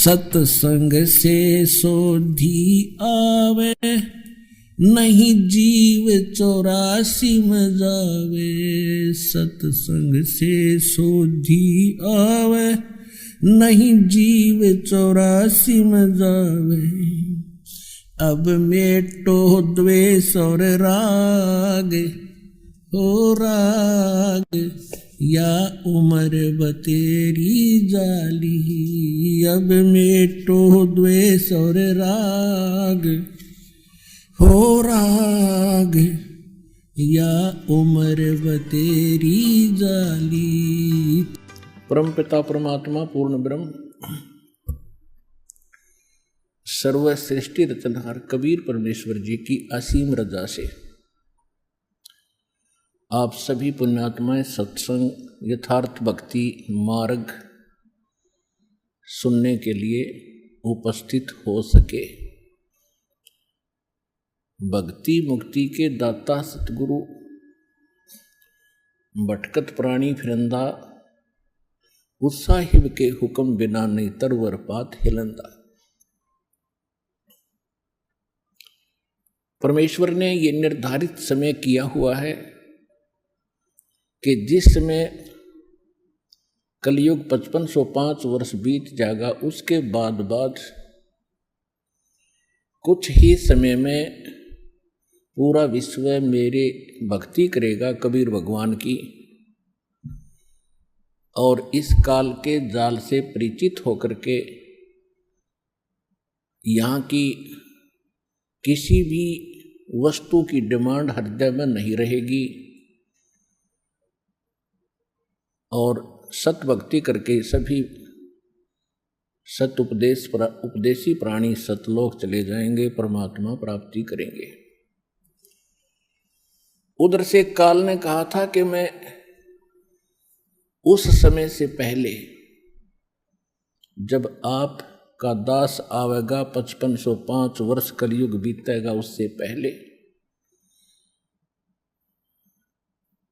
सत्संग से सोधी आवे, नहीं जीव 84 में जावे। सत्संग से सोधी आवे, नहीं जीव 84 में जावे। अब मेटो द्वेष और राग, हो राग या उम्र बतेरी जाली। अब मेटो द्वेष और राग, हो राग या उम्र बतेरी जाली। परम पिता परमात्मा पूर्ण ब्रह्म सर्व सृष्टि रचनहार कबीर परमेश्वर जी की असीम रजा से आप सभी पुण्यात्माएं सत्संग यथार्थ भक्ति मार्ग सुनने के लिए उपस्थित हो सके। भक्ति मुक्ति के दाता सतगुरु, भटकत प्राणी फिरंदा, उत्साहिब के हुक्म बिना नहीं तरवर पात हिलंदा। परमेश्वर ने ये निर्धारित समय किया हुआ है कि जिस समय कलयुग 5505 वर्ष बीत जाएगा, उसके बाद कुछ ही समय में पूरा विश्व मेरे भक्ति करेगा कबीर भगवान की, और इस काल के जाल से परिचित होकर के यहाँ की किसी भी वस्तु की डिमांड हृदय में नहीं रहेगी, और सत भक्ति करके सभी सत उपदेशी प्राणी सतलोक चले जाएंगे, परमात्मा प्राप्ति करेंगे। उधर से काल ने कहा था कि मैं उस समय से पहले जब आप का दास आवेगा 5505 वर्ष कलयुग बीतेगा, उससे पहले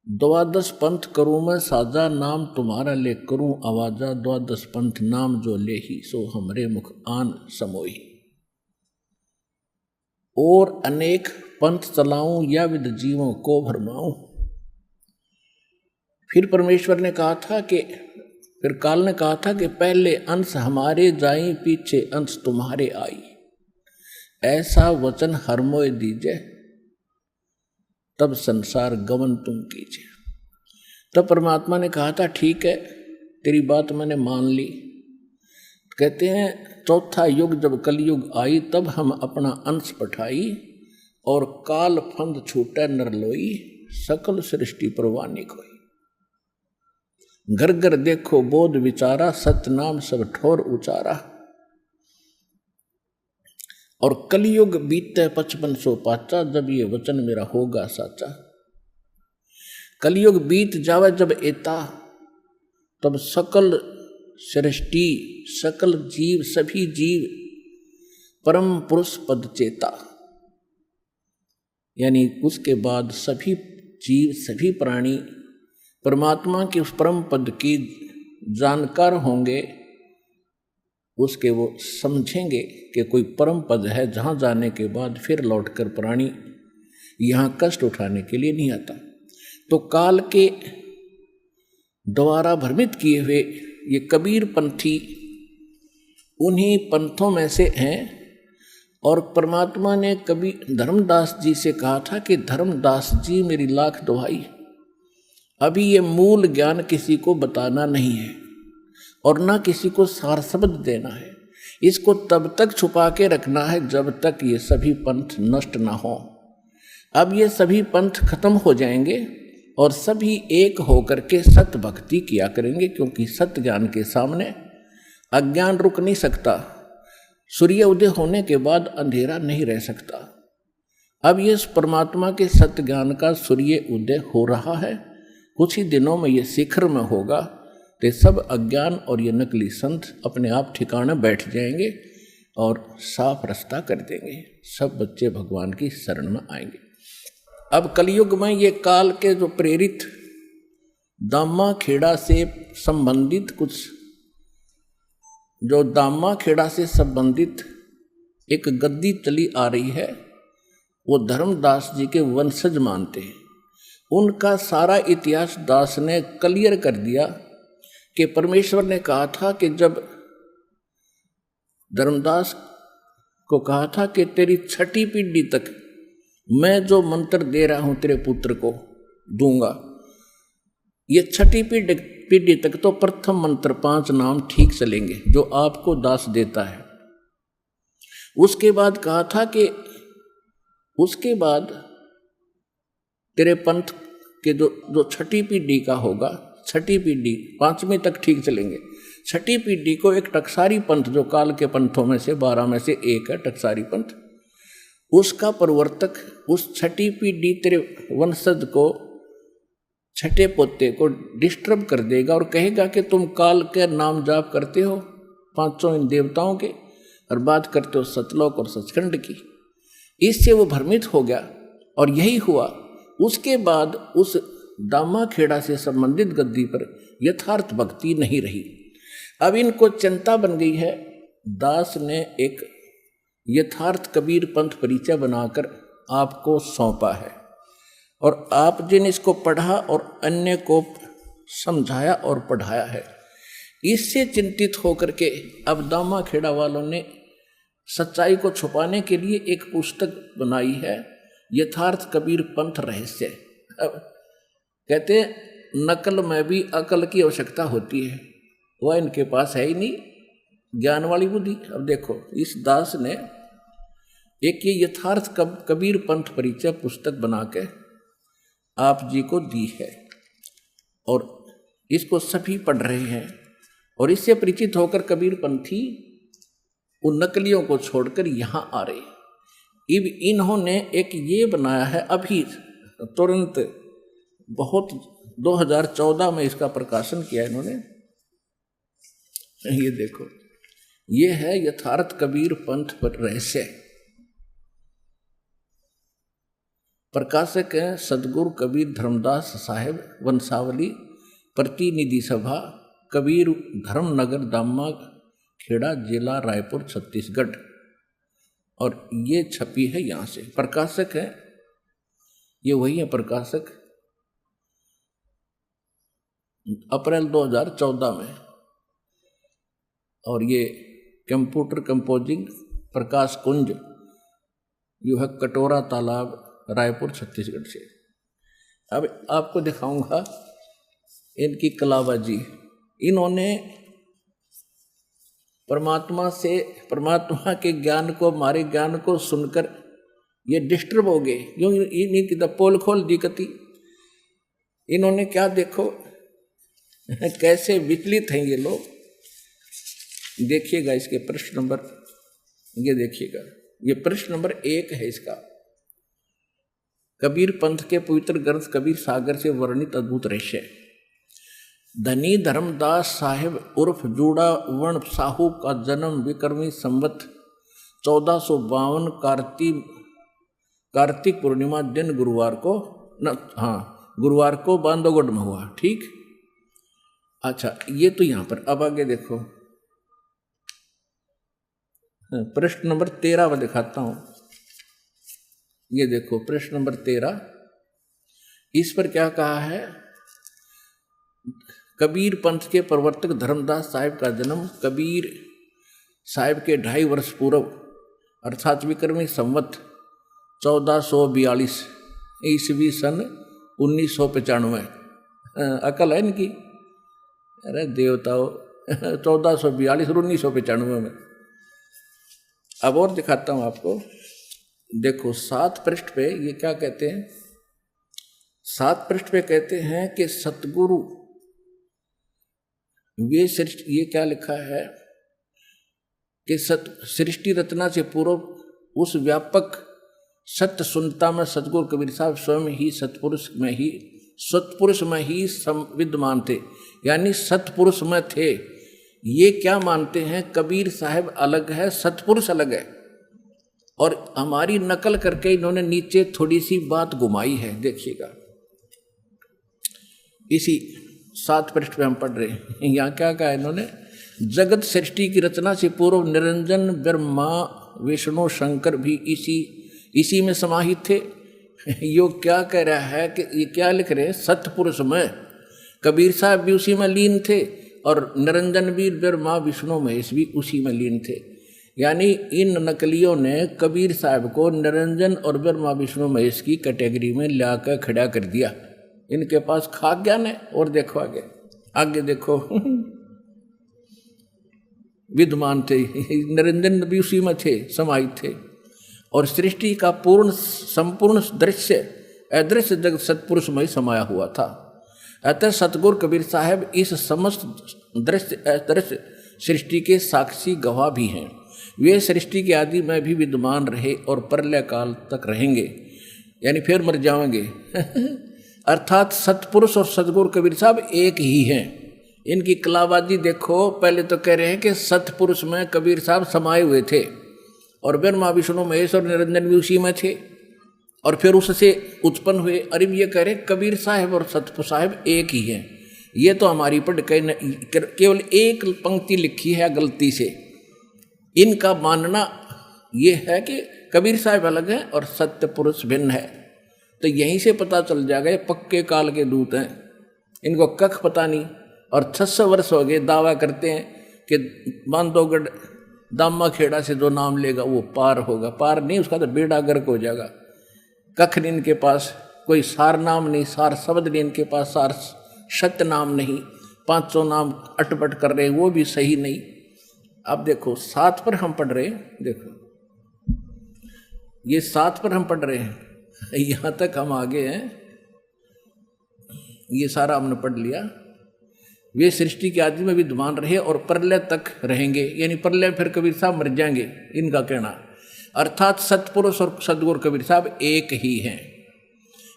12 पंथ करूं मैं साजा, नाम तुम्हारा ले करूं आवाजा। 12 पंथ नाम जो ले ही, सो हमरे मुख आन समोही। और अनेक पंथ चलाऊं या विद जीवों को भरमाऊं। फिर परमेश्वर ने कहा था कि फिर काल ने कहा था कि पहले अंश हमारे जाई, पीछे अंश तुम्हारे आई। ऐसा वचन हर मोय दीजे, तब संसार गमन तुम कीजिए। तब परमात्मा ने कहा था ठीक है, तेरी बात मैंने मान ली। कहते हैं चौथा युग जब कलयुग आई, तब हम अपना अंश पठाई, और काल फंद छूटे नरलोई, सकल सृष्टि परवानी कोई। घर घर देखो बोध विचारा, सत नाम सब ठोर उचारा। और कलयुग बीते 5505, जब ये वचन मेरा होगा साचा। कलयुग बीत जावे जब एता, तब सकल सृष्टि सकल जीव सभी जीव परम पुरुष पद चेता, यानी उसके बाद सभी जीव सभी प्राणी परमात्मा के उस परम पद की जानकार होंगे। उसके वो समझेंगे कि कोई परम पद है जहाँ जाने के बाद फिर लौटकर प्राणी यहाँ कष्ट उठाने के लिए नहीं आता। तो काल के द्वारा भ्रमित किए हुए ये कबीर पंथी उन्हीं पंथों में से हैं। और परमात्मा ने कभी धर्मदास जी से कहा था कि धर्मदास जी मेरी लाख दुहाई, अभी ये मूल ज्ञान किसी को बताना नहीं है और ना किसी को सार शब्द देना है। इसको तब तक छुपा के रखना है जब तक ये सभी पंथ नष्ट ना हो। अब ये सभी पंथ खत्म हो जाएंगे और सभी एक होकर के सत भक्ति किया करेंगे, क्योंकि सत्य ज्ञान के सामने अज्ञान रुक नहीं सकता। सूर्य उदय होने के बाद अंधेरा नहीं रह सकता। अब ये परमात्मा के सत्य ज्ञान का सूर्य उदय हो रहा है, कुछ ही दिनों में ये शिखर में होगा। तो सब अज्ञान और ये नकली संत अपने आप ठिकाने बैठ जाएंगे और साफ रास्ता कर देंगे। सब बच्चे भगवान की शरण में आएंगे। अब कलयुग में ये काल के जो प्रेरित दामा खेड़ा से संबंधित कुछ जो दामा खेड़ा से संबंधित एक गद्दी चली आ रही है, वो धर्मदास जी के वंशज मानते हैं। उनका सारा इतिहास दास ने क्लियर कर दिया कि परमेश्वर ने कहा था कि जब धर्मदास को कहा था कि तेरी 6ठी पीढ़ी तक मैं जो मंत्र दे रहा हूं तेरे पुत्र को दूंगा, ये 6ठी पीढ़ी तक तो प्रथम मंत्र 5 नाम ठीक चलेंगे जो आपको दास देता है। उसके बाद कहा था कि उसके बाद तेरे पंथ के जो 6ठी पीढ़ी का होगा, 6ठी पीढ़ी 5वीं तक ठीक चलेंगे। 6ठी पीढ़ी को एक टकसारी पंथ, जो काल के पंथों में से 12 में से एक है टकसारी पंथ, उसका प्रवर्तक उस 6ठी पीढ़ी तेरे वंशज को, 6ठे पोते को डिस्टर्ब कर देगा और कहेगा कि तुम काल के नाम जाप करते हो 500 इन देवताओं के और बात करते हो सतलोक और सचखंड की। इससे वो भ्रमित हो गया और यही हुआ। उसके बाद उस दामा खेड़ा से संबंधित गद्दी पर यथार्थ भक्ति नहीं रही। अब इनको चिंता बन गई है। दास ने एक यथार्थ कबीर पंथ परिचय बनाकर आपको सौंपा है और आप जिन इसको पढ़ा और अन्य को समझाया और पढ़ाया है, इससे चिंतित होकर के अब दामा खेड़ा वालों ने सच्चाई को छुपाने के लिए एक पुस्तक बनाई है, यथार्थ कबीर पंथ रहस्य। अब कहते हैं नकल में भी अकल की आवश्यकता होती है, वह इनके पास है ही नहीं, ज्ञान वाली बुद्धि। अब देखो इस दास ने एक ये यथार्थ कबीर पंथ परिचय पुस्तक बना के आप जी को दी है और इसको सभी पढ़ रहे हैं और इससे परिचित होकर कबीर पंथी उन नकलियों को छोड़कर यहाँ आ रहे। अब इन्होंने एक ये बनाया है अभी तुरंत, बहुत 2014 में इसका प्रकाशन किया इन्होंने। ये देखो, ये है यथार्थ कबीर पंथ पर रहस्य। प्रकाशक हैं सदगुरु कबीर धर्मदास साहेब, वंशावली, प्रतिनिधि सभा, कबीर धर्मनगर, दामा खेड़ा, जिला रायपुर, छत्तीसगढ़। और ये छपी है यहाँ से। प्रकाशक है ये वही है प्रकाशक, अप्रैल 2014 में। और ये computer composing Prakash Kunj, you है कटोरा तालाब, रायपुर, छत्तीसगढ़ से। अब आपको दिखाऊंगा इनकी कलाबाजी। इन्होंने परमात्मा के ज्ञान को, हमारे ज्ञान को सुनकर ये डिस्टर्ब हो गए। क्यों? इनकी तो पोल खोल दी कती। इन्होंने क्या देखो कैसे विचलित हैं ये लोग। देखिएगा इसके प्रश्न नंबर, ये देखिएगा, ये प्रश्न नंबर 1 है इसका। कबीर पंथ के पवित्र ग्रंथ कबीर सागर से वर्णित अद्भुत रहस्य। धनी धर्मदास साहिब उर्फ जूड़ा वर्ण साहू का जन्म विक्रमी संवत 1452 कार्तिक पूर्णिमा दिन गुरुवार को बांधवगढ़ में हुआ। ठीक, अच्छा ये तो यहां पर। अब आगे देखो प्रश्न नंबर 13 में दिखाता हूं। ये देखो प्रश्न नंबर 13, इस पर क्या कहा है। कबीर पंथ के प्रवर्तक धर्मदास साहिब का जन्म कबीर साहिब के 2.5 वर्ष पूर्व अर्थात विक्रमी संवत 1442 ईस्वी सन 1995। अकल है इनकी, अरे देवताओं 1442 और 1995 में। अब और दिखाता हूं आपको। देखो 7 पृष्ठ पे ये क्या कहते हैं। 7 पृष्ठ पे कहते हैं कि सतगुरु वे सृष्टि, ये क्या लिखा है कि सृष्टि रचना से पूर्व उस व्यापक सत्य सुनता में सतगुरु कबीर साहब स्वयं ही सतपुरुष में ही विद्यमान थे, यानी सतपुरुष में थे। ये क्या मानते हैं, कबीर साहब अलग है, सतपुरुष अलग है। और हमारी नकल करके इन्होंने नीचे थोड़ी सी बात घुमाई है, देखिएगा। इसी 7 पृष्ठ पे हम पढ़ रहे हैं। यहाँ क्या कहा इन्होंने, जगत सृष्टि की रचना से पूर्व निरंजन ब्रह्मा विष्णु शंकर भी इसी में समाहित थे। योग क्या कह रहा है कि ये क्या लिख रहे हैं, सतपुरुष में कबीर साहब भी उसी में लीन थे और निरंजन भी ब्रह्मा विष्णु महेश भी उसी में लीन थे। यानी इन नकलियों ने कबीर साहब को निरंजन और ब्रह्मा विष्णु महेश की कैटेगरी में लाकर खड़ा कर दिया। इनके पास खाक ज्ञान है। और देखो आगे देखो विद्वान थे, निरंजन भी उसी में थे, समाहित थे। और सृष्टि का संपूर्ण दृश्य अदृश्य जगत सतपुरुष में समाया हुआ था। अतः सतगुरु कबीर साहब इस समस्त दृश्य अदृश्य सृष्टि के साक्षी गवाह भी हैं। वे सृष्टि के आदि में भी विद्यमान रहे और प्रलय काल तक रहेंगे, यानी फिर मर जाएंगे। अर्थात सतपुरुष और सतगुरु कबीर साहब एक ही हैं। इनकी कलाबाजी देखो। पहले तो कह रहे हैं कि सतपुरुष में कबीर साहब समाये हुए थे और ब्रह्मा विष्णु महेश और निरंजन भी उसी में थे, और फिर उससे उत्पन्न हुए। अरे ये कह रहे कबीर साहब और सतपुरुष साहब एक ही हैं। ये तो हमारी पढ़ केवल एक पंक्ति लिखी है गलती से। इनका मानना ये है कि कबीर साहब अलग हैं और सत्यपुरुष भिन्न है। तो यहीं से पता चल जाएगा ये पक्के काल के दूत हैं। इनको कख पता नहीं। और 600 वर्ष हो गए दावा करते हैं कि बांधवगढ़ दामा खेड़ा से जो नाम लेगा वो पार होगा। पार नहीं, उसका तो बेड़ा गर्क हो जाएगा। कख नहीं इनके पास, कोई सार नाम नहीं, सार शब्द नहीं इनके पास, सार सत्य नाम नहीं। 500 नाम अटपट कर रहे हैं, वो भी सही नहीं। अब देखो 7 पर हम पढ़ रहे हैं, देखो ये 7 पर हम पढ़ रहे हैं, यहाँ तक हम आगे हैं। ये सारा हमने पढ़ लिया। वे सृष्टि के आदि में विद्यमान रहे और प्रलय तक रहेंगे, यानी प्रलय फिर कबीर साहब मर जाएंगे, इनका कहना। अर्थात सतपुरुष और सदगुरु कबीर साहब एक ही हैं।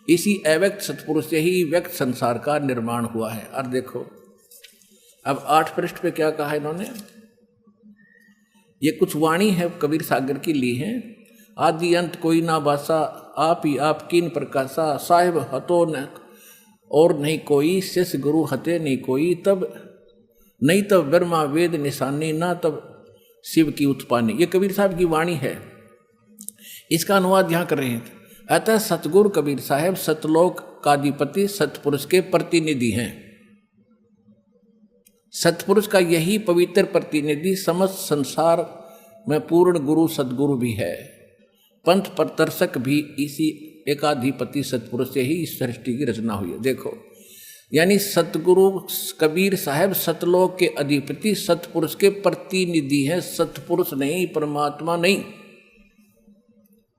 इसी अव्यक्त सतपुरुष से ही व्यक्त संसार का निर्माण हुआ है। और देखो अब 8 पृष्ठ पे क्या कहा इन्होंने। ये कुछ वाणी है कबीर सागर की ली है। आदि अंत कोई ना बासा, आप ही आप कीन प्रकाशा, साहिब हतो न और नहीं कोई, शिष्य गुरु हते नहीं कोई, तब नहीं तब ब्रह्मा वेद निशानी, ना तब शिव की उत्पानी। ये कबीर साहब की वाणी है। इसका अनुवाद यहाँ कर रहे हैं। अतः सतगुरु कबीर साहब सतलोक काधिपति सतपुरुष के प्रतिनिधि हैं। सतपुरुष का यही पवित्र प्रतिनिधि समस्त संसार में पूर्ण गुरु सतगुरु भी है। पंथ प्रदर्शक भी इसी एकाधिपति सतपुरुष से ही इस सृष्टि की रचना हुई है। देखो यानी सतगुरु कबीर साहब सतलोक के अधिपति सतपुरुष के प्रतिनिधि हैं। सतपुरुष नहीं, परमात्मा नहीं।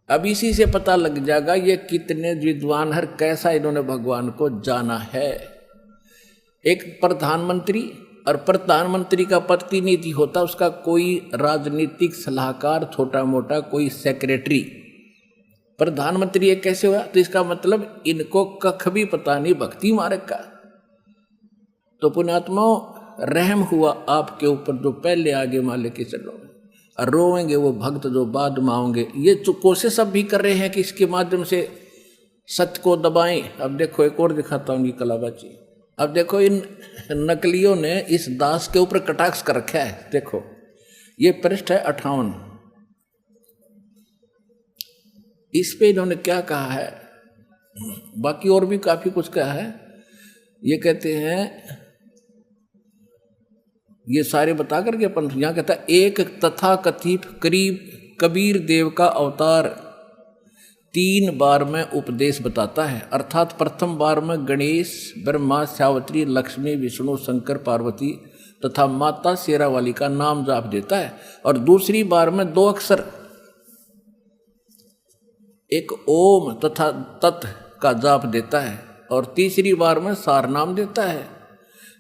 अब इसी से पता लग जाएगा ये कितने विद्वान है, कैसा इन्होंने भगवान को जाना है। एक प्रधानमंत्री, और प्रधानमंत्री का प्रतिनिधि होता उसका कोई राजनीतिक सलाहकार, छोटा मोटा कोई सेक्रेटरी। प्रधानमंत्री ये कैसे हुआ? तो इसका मतलब इनको कख भी पता नहीं भक्ति मार्ग का। तो पुण्यात्माओं, रहम हुआ आपके ऊपर जो पहले आगे मान लेके चलो, और रोएंगे वो भक्त जो बाद में आओगे। ये कोशिश अब भी कर रहे हैं कि इसके माध्यम से सत्य को दबाएं। अब देखो एक और दिखाता हूँ ये कलाबाजी। अब देखो इन नकलियों ने इस दास के ऊपर कटाक्ष कर रखा है। देखो ये पृष्ठ है 58। इस पे इन्होंने क्या कहा है, बाकी और भी काफी कुछ कहा है। ये कहते हैं, ये सारे बता करके अपन यहाँ कहता है, एक तथा कथित करीब कबीर देव का अवतार 3 बार में उपदेश बताता है। अर्थात प्रथम बार में गणेश, ब्रह्मा, सावित्री, लक्ष्मी, विष्णु, शंकर, पार्वती तथा माता शेरावाली का नाम जाप देता है। और दूसरी बार में 2 अक्षर, एक ओम तथा तत् का जाप देता है। और तीसरी बार में सार नाम देता है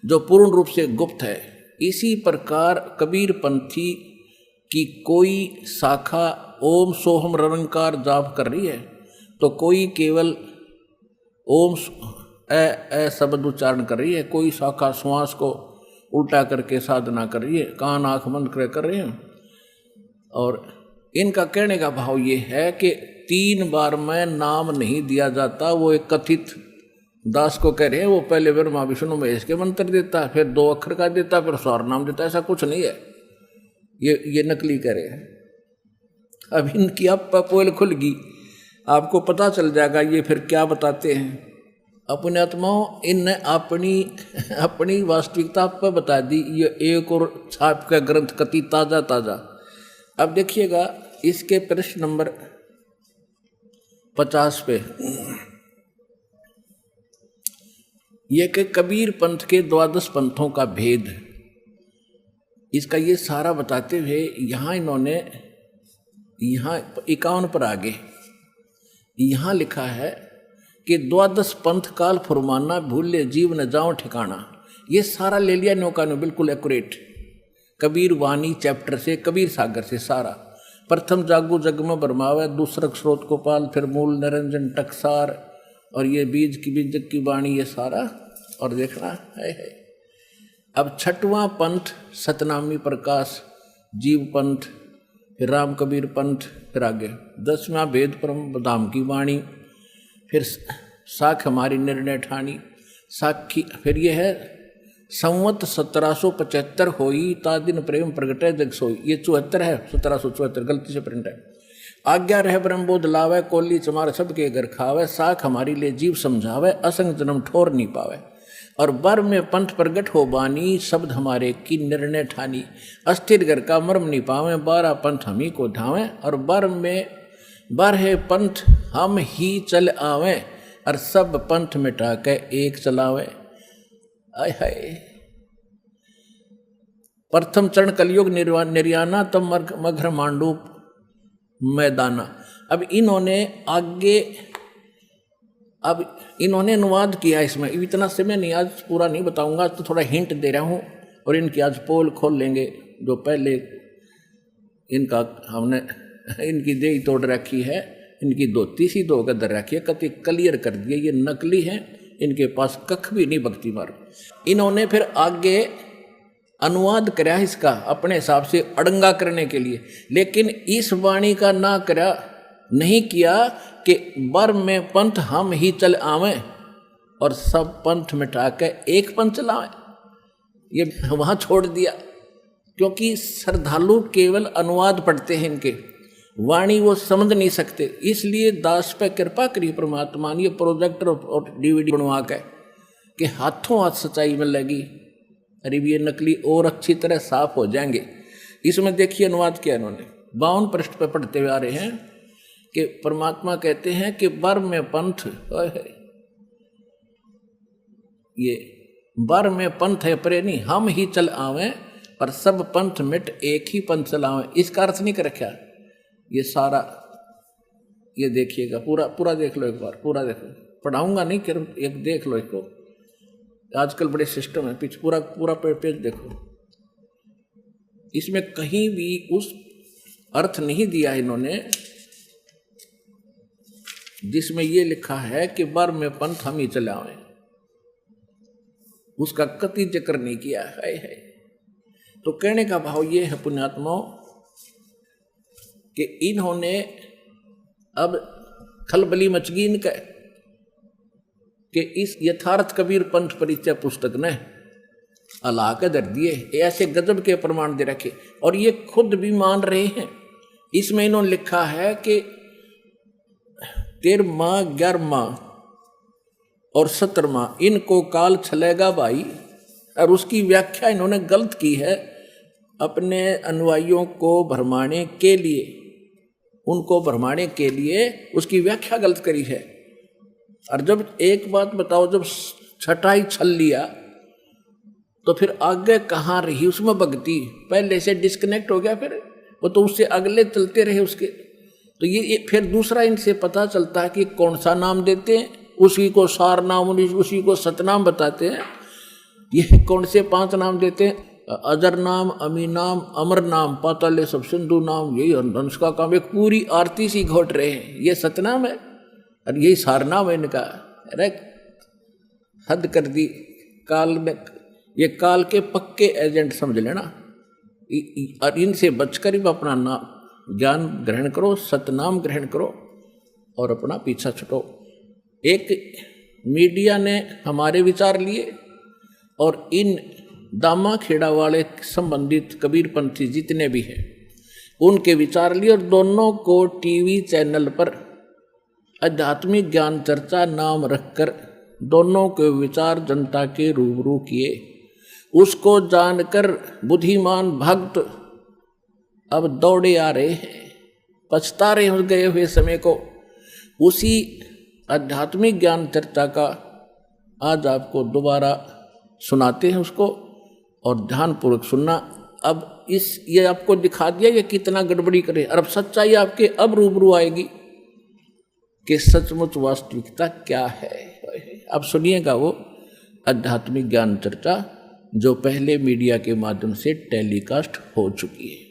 जो पूर्ण रूप से गुप्त है। इसी प्रकार कबीर पंथी की कोई शाखा ओम सोहम रंकार जाप कर रही है, तो कोई केवल ओम ए शब्द उच्चारण कर रही है, कोई शाखा श्वास को उल्टा करके साधना कर रही है, कान आँख बंद कर रहे हैं। और इनका कहने का भाव ये है कि 3 बार में नाम नहीं दिया जाता, वो एक कथित दास को कह रहे हैं वो पहले ब्रह्मा विष्णु महेश के मंत्र देता, फिर 2 अक्षर का देता, फिर स्वर नाम देता, ऐसा कुछ नहीं है। ये नकली कह रहे हैं। अब इनकी अब पोल खुल गई, आपको पता चल जाएगा ये फिर क्या बताते हैं। अपने आत्माओं इनने अपनी वास्तविकता पर बता दी। ये एक और छाप का ग्रंथ कति ताजा ताजा। अब देखिएगा इसके प्रश्न नंबर 50 पे ये कि कबीर पंथ के 12 पंथों का भेद, इसका ये सारा बताते हुए यहाँ इन्होंने यहाँ 51 पर आगे यहाँ लिखा है कि 12 पंथ काल फुरमाना, भूले जीव न जाओ ठिकाना। ये सारा ले लिया नौका ने, बिल्कुल एक्यूरेट। कबीर वाणी चैप्टर से, कबीर सागर से सारा। प्रथम जागो जग में बरमावे, दूसरा स्रोत को पाल, फिर मूल निरंजन टकसार, और ये बीज की बीजक की वाणी, ये सारा और देखना है। अब 6वां पंथ सतनामी प्रकाश जीव पंथ, फिर राम कबीर पंथ, फिर आगे 10वां भेद परम धाम की वाणी, फिर साख हमारी निर्णय ठानी साखी, फिर ये है संवत 1775 होई ता दिन प्रेम प्रगटे जग सोई। ये 74 है, 1774 गलती से प्रिंट है। आज्ञा रह ब्रह्मबोध लावे, कोली चमार सबके घर खावे, साख हमारी ले जीव समझावे, असंग जन्म ठोर नहीं पावे। और बर में पंथ प्रगट हो बानी, शब्द हमारे की निर्णय ठानी, अस्थिर घर का मर्म नहीं पावे, 12 पंथ हम ही को ढावें। और बर में बर है पंथ हम ही चल आवे, और सब पंथ मिटा के एक चलावे। आय हाय। प्रथम चरण कलयुग निर्याना, तब मघर मांडू मैदाना। अब इन्होंने आगे अब इन्होंने अनुवाद किया इसमें। इतना समय नहीं, आज पूरा नहीं बताऊंगा, तो थोड़ा हिंट दे रहा हूँ। और इनकी आज पोल खोल लेंगे, जो पहले इनका हमने इनकी देही तोड़ रखी है, इनकी धोती सी धो कर रखी है, कति क्लियर कर दिए ये नकली हैं, इनके पास कख भी नहीं भक्ति मार्ग। इन्होंने फिर आगे अनुवाद करा इसका अपने हिसाब से अड़ंगा करने के लिए, लेकिन इस वाणी का ना करा नहीं किया कि बर में पंथ हम ही चल आवें और सब पंथ मिटा के एक पंथ चलावें। ये वहाँ छोड़ दिया, क्योंकि श्रद्धालु केवल अनुवाद पढ़ते हैं, इनके वाणी वो समझ नहीं सकते। इसलिए दास पे कृपा करी परमात्मा ने ये प्रोजेक्टर और DVD बनवा के कि हाथों हाथ सच्चाई मिलेगी। अरे ये नकली और अच्छी तरह साफ हो जाएंगे। इसमें देखिए अनुवाद किया इन्होंने, 52 पृष्ठ पे पढ़ते हुए आ रहे हैं कि परमात्मा कहते हैं कि बर में पंथ, ये बर में पंथ है प्रेनी, हम ही चल आवें पर सब पंथ मिट एक ही पंथ चलावें। इसका अर्थ नहीं कर रखा ये सारा। ये देखिएगा, पूरा देख लो एक बार, पूरा देखो, पढ़ाऊंगा नहीं, एक देख लो इसको। आजकल बड़े सिस्टम है, पीछे पूरा पेज देखो। इसमें कहीं भी उस अर्थ नहीं दिया इन्होंने जिसमें ये लिखा है कि बर में पंथ हम ही चलावें, उसका कति जिक्र नहीं किया है। तो कहने का भाव ये है पुण्यात्माओं कि इन्होंने अब खलबली मच गई इनका कि इस यथार्थ कबीर पंथ परिचय पुस्तक ने अला के दर दिए, ऐसे गजब के प्रमाण दे रखे, और ये खुद भी मान रहे हैं। इसमें इन्होंने लिखा है कि 13वां 11वां और 17वां इनको काल छलेगा भाई, और उसकी व्याख्या इन्होंने गलत की है अपने अनुयायियों को भरमाने के लिए, उनको भरमाने के लिए उसकी व्याख्या गलत करी है। और जब एक बात बताओ, जब छटाई छल लिया तो फिर आगे कहाँ रही उसमें भक्ति, पहले से डिस्कनेक्ट हो गया, फिर वो तो उससे अगले चलते रहे उसके। तो ये फिर दूसरा इनसे पता चलता है कि कौन सा नाम देते हैं, उसी को सार नाम, उसी को सतनाम बताते हैं। ये कौन से 5 नाम देते हैं, अजर नाम, अमी नाम, अमर नाम, पाताले सब सिंधु नाम, यही हंस का काम। एक पूरी आरती सी घोट रहे हैं, ये सतनाम है और यही सारनाम है इनका। अरे हद कर दी काल में, ये काल के पक्के एजेंट समझ लेना। और इनसे बचकर ही अपना नाम ज्ञान ग्रहण करो, सतनाम ग्रहण करो और अपना पीछा छुटो। एक मीडिया ने हमारे विचार लिए और इन दामा खेड़ा वाले संबंधित कबीरपंथी जितने भी हैं उनके विचार लिए, और दोनों को टीवी चैनल पर आध्यात्मिक ज्ञान चर्चा नाम रखकर दोनों के विचार जनता के रूबरू किए। उसको जानकर बुद्धिमान भक्त अब दौड़े आ रहे हैं, पछता रहे हो गए हुए समय को। उसी आध्यात्मिक ज्ञान चर्चा का आज आपको दोबारा सुनाते हैं उसको, और ध्यानपूर्वक सुनना। अब ये आपको दिखा दिया ये कितना गड़बड़ी करे, और अब सच्चाई आपके अब रूबरू आएगी कि सचमुच वास्तविकता क्या है। अब सुनिएगा वो आध्यात्मिक ज्ञान चर्चा जो पहले मीडिया के माध्यम से टेलीकास्ट हो चुकी है।